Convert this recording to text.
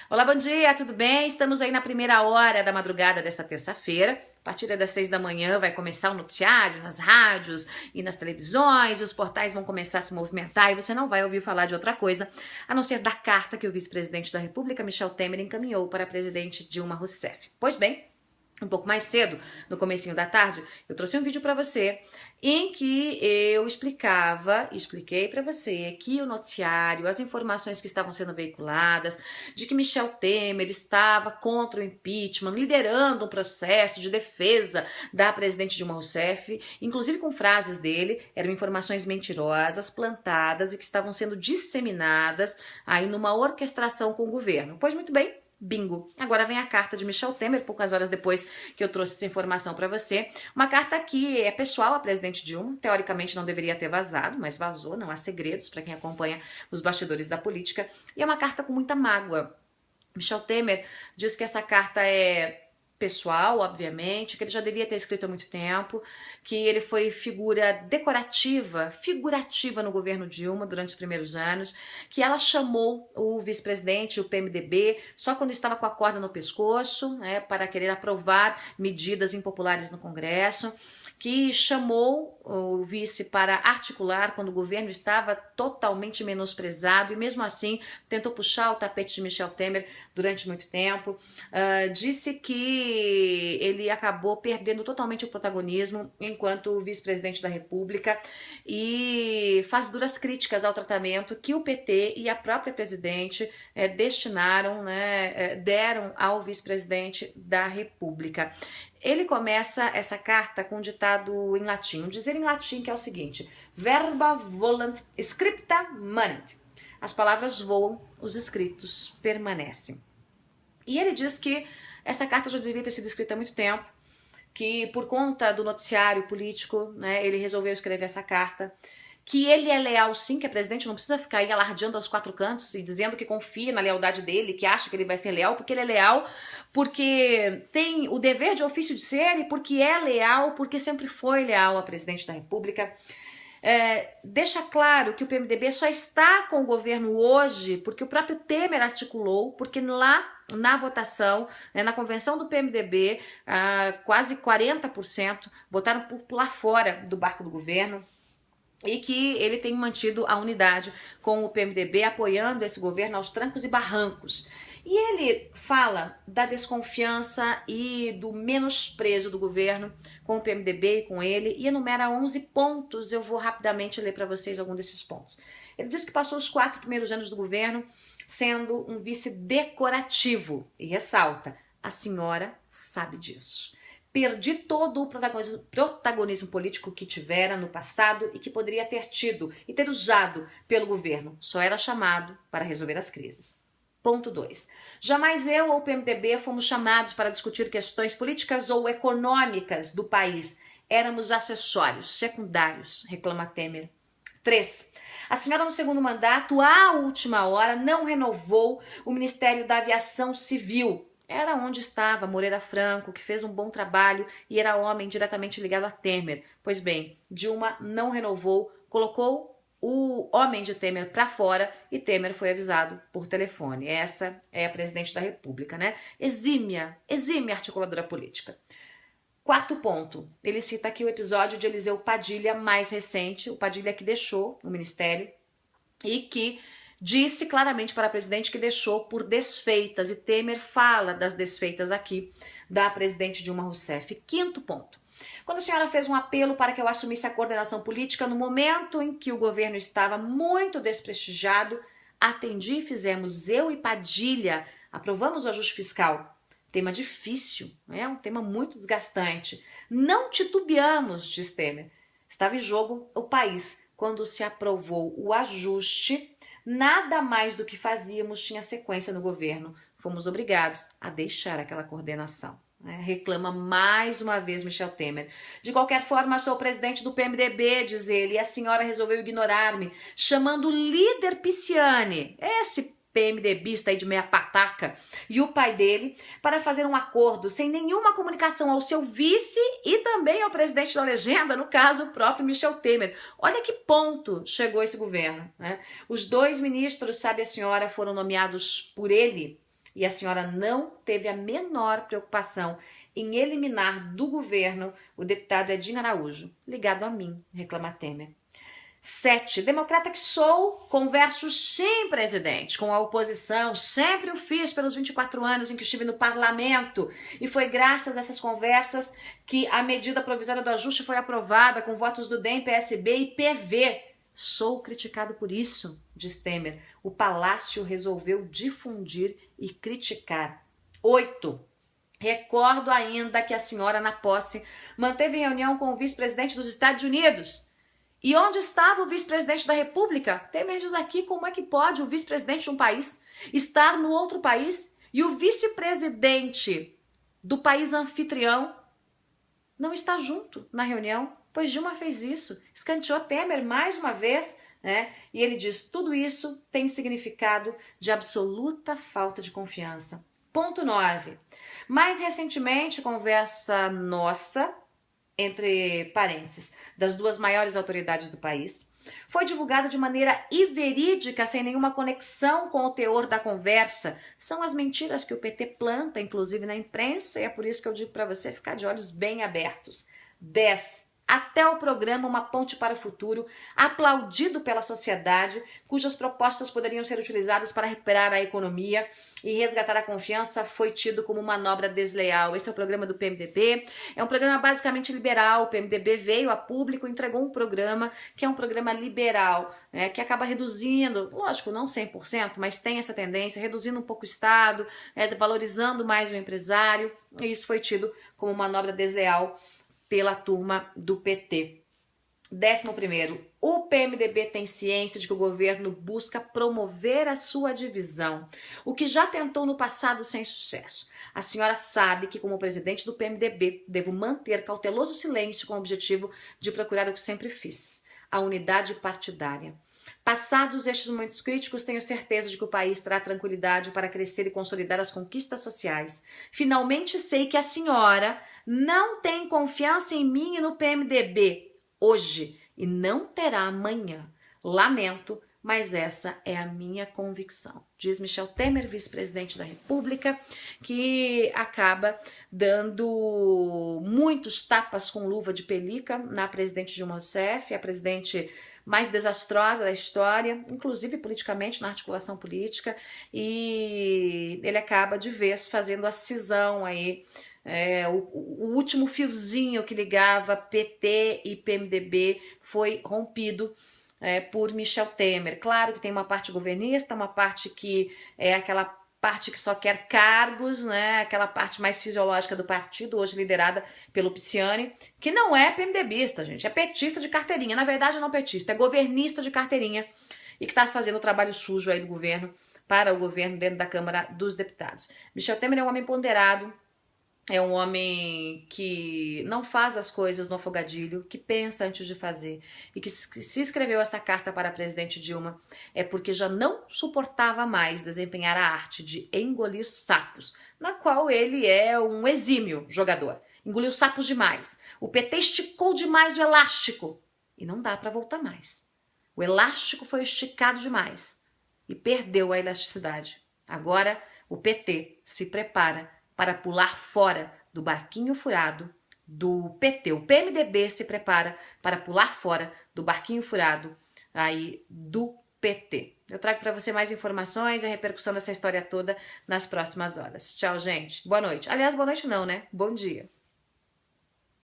Olá, bom dia, tudo bem? Estamos aí na primeira hora da madrugada desta terça-feira. A partir das 6 da manhã vai começar o noticiário nas rádios e nas televisões, e os portais vão começar a se movimentar e você não vai ouvir falar de outra coisa, a não ser da carta que o vice-presidente da República, Michel Temer, encaminhou para a presidente Dilma Rousseff. Pois bem, um pouco mais cedo, no comecinho da tarde, eu trouxe um vídeo para você em que eu expliquei para você que o noticiário, as informações que estavam sendo veiculadas, de que Michel Temer estava contra o impeachment, liderando um processo de defesa da presidente Dilma Rousseff, inclusive com frases dele, eram informações mentirosas, plantadas e que estavam sendo disseminadas aí numa orquestração com o governo. Pois muito bem, bingo! Agora vem a carta de Michel Temer, poucas horas depois que eu trouxe essa informação para você. Uma carta que é pessoal à presidente Dilma, teoricamente não deveria ter vazado, mas vazou, não há segredos para quem acompanha os bastidores da política. E é uma carta com muita mágoa. Michel Temer diz que essa carta é pessoal, obviamente, que ele já devia ter escrito há muito tempo, que ele foi figurativa no governo Dilma durante os primeiros anos, que ela chamou o vice-presidente, o PMDB, só quando estava com a corda no pescoço, né, para querer aprovar medidas impopulares no Congresso, que chamou o vice para articular quando o governo estava totalmente menosprezado e mesmo assim tentou puxar o tapete de Michel Temer durante muito tempo, disse que ele acabou perdendo totalmente o protagonismo enquanto vice-presidente da República e faz duras críticas ao tratamento que o PT e a própria presidente deram ao vice-presidente da República. Ele começa essa carta com um ditado em latim, um dizer em latim que é o seguinte: verba volant scripta manent. As palavras voam, os escritos permanecem. E ele diz que essa carta já devia ter sido escrita há muito tempo, que por conta do noticiário político, né, ele resolveu escrever essa carta, que ele é leal sim, que a presidente não precisa ficar aí alardeando aos quatro cantos e dizendo que confia na lealdade dele, que acha que ele vai ser leal, porque ele é leal, porque tem o dever de ofício de ser e porque é leal, porque sempre foi leal à presidente da República. Deixa claro que o PMDB só está com o governo hoje porque o próprio Temer articulou, porque lá na votação, na convenção do PMDB, quase 40% votaram por pular fora do barco do governo. E que ele tem mantido a unidade com o PMDB, apoiando esse governo aos trancos e barrancos. E ele fala da desconfiança e do menosprezo do governo com o PMDB e com ele, e enumera 11 pontos. Eu vou rapidamente ler para vocês algum desses pontos. Ele diz que passou os 4 primeiros anos do governo sendo um vice decorativo, e ressalta: a senhora sabe disso. Perdi todo o protagonismo político que tivera no passado e que poderia ter tido e ter usado pelo governo. Só era chamado para resolver as crises. Ponto 2. Jamais eu ou o PMDB fomos chamados para discutir questões políticas ou econômicas do país. Éramos acessórios, secundários, reclama Temer. 3. A senhora no segundo mandato, à última hora, não renovou o Ministério da Aviação Civil. Era onde estava Moreira Franco, que fez um bom trabalho e era homem diretamente ligado a Temer. Pois bem, Dilma não renovou, colocou o homem de Temer para fora e Temer foi avisado por telefone. Essa é a presidente da República, né? Exímia articuladora política. 4º ponto, ele cita aqui o episódio de Eliseu Padilha mais recente, o Padilha que deixou o ministério e que disse claramente para a presidente que deixou por desfeitas, e Temer fala das desfeitas aqui da presidente Dilma Rousseff. 5º ponto. Quando a senhora fez um apelo para que eu assumisse a coordenação política no momento em que o governo estava muito desprestigiado, atendi e fizemos, eu e Padilha, aprovamos o ajuste fiscal. Tema difícil, um tema muito desgastante. Não titubeamos, diz Temer. Estava em jogo o país. Quando se aprovou o ajuste, nada mais do que fazíamos tinha sequência no governo. Fomos obrigados a deixar aquela coordenação. Reclama mais uma vez Michel Temer. De qualquer forma, sou o presidente do PMDB, diz ele, e a senhora resolveu ignorar-me, chamando o líder Pisciani, esse PMDBista aí de meia pataca, e o pai dele, para fazer um acordo sem nenhuma comunicação ao seu vice e também ao presidente da legenda, no caso, o próprio Michel Temer. Olha que ponto chegou esse governo, né? Os 2 ministros, sabe a senhora, foram nomeados por ele E a senhora não teve a menor preocupação em eliminar do governo o deputado Edinho Araújo, ligado a mim, reclama Temer. 7. Democrata que sou, converso sim, presidente, com a oposição, sempre o fiz pelos 24 anos em que estive no parlamento, e foi graças a essas conversas que a medida provisória do ajuste foi aprovada com votos do DEM, PSB e PV. Sou criticado por isso, diz Temer. O Palácio resolveu difundir e criticar. 8. Recordo ainda que a senhora, na posse, manteve reunião com o vice-presidente dos Estados Unidos. E onde estava o vice-presidente da República? Temer diz aqui como é que pode o vice-presidente de um país estar no outro país e o vice-presidente do país anfitrião não está junto na reunião, pois Dilma fez isso, escanteou Temer mais uma vez, né? E ele diz, tudo isso tem significado de absoluta falta de confiança. Ponto 9. Mais recentemente, conversa nossa, entre parênteses, das duas maiores autoridades do país, foi divulgada de maneira inverídica, sem nenhuma conexão com o teor da conversa. São as mentiras que o PT planta, inclusive na imprensa, e é por isso que eu digo para você ficar de olhos bem abertos. 10. Até o programa Uma Ponte para o Futuro, aplaudido pela sociedade, cujas propostas poderiam ser utilizadas para recuperar a economia e resgatar a confiança, foi tido como manobra desleal. Esse é o programa do PMDB, é um programa basicamente liberal. O PMDB veio a público e entregou um programa que é um programa liberal, né, que acaba reduzindo, lógico, não 100%, mas tem essa tendência, reduzindo um pouco o Estado, valorizando mais o empresário, e isso foi tido como manobra desleal pela turma do PT. 11º, o PMDB tem ciência de que o governo busca promover a sua divisão, o que já tentou no passado sem sucesso. A senhora sabe que, como presidente do PMDB, devo manter cauteloso silêncio com o objetivo de procurar o que sempre fiz, a unidade partidária. Passados estes momentos críticos, tenho certeza de que o país terá tranquilidade para crescer e consolidar as conquistas sociais. Finalmente sei que a senhora não tem confiança em mim e no PMDB hoje e não terá amanhã. Lamento, mas essa é a minha convicção. Diz Michel Temer, vice-presidente da República, que acaba dando muitos tapas com luva de pelica na presidente Dilma Rousseff, a presidente mais desastrosa da história, inclusive politicamente, na articulação política, e ele acaba de vez fazendo a cisão aí, o último fiozinho que ligava PT e PMDB foi rompido por Michel Temer. Claro que tem uma parte governista, uma parte que é aquela parte que só quer cargos, né? Aquela parte mais fisiológica do partido, hoje liderada pelo Pisciani, que não é PMDBista, gente, é petista de carteirinha. Na verdade, não petista, é governista de carteirinha e que está fazendo o trabalho sujo aí do governo para o governo dentro da Câmara dos Deputados. Michel Temer é um homem ponderado, é um homem que não faz as coisas no afogadilho, que pensa antes de fazer, e que se escreveu essa carta para a presidente Dilma é porque já não suportava mais desempenhar a arte de engolir sapos, na qual ele é um exímio jogador. Engoliu sapos demais. O PT esticou demais o elástico e não dá para voltar mais. O elástico foi esticado demais e perdeu a elasticidade. Agora o PT se prepara para pular fora do barquinho furado do PT. O PMDB se prepara para pular fora do barquinho furado aí do PT. Eu trago para você mais informações e a repercussão dessa história toda nas próximas horas. Tchau, gente. Boa noite. Aliás, boa noite não, né? Bom dia.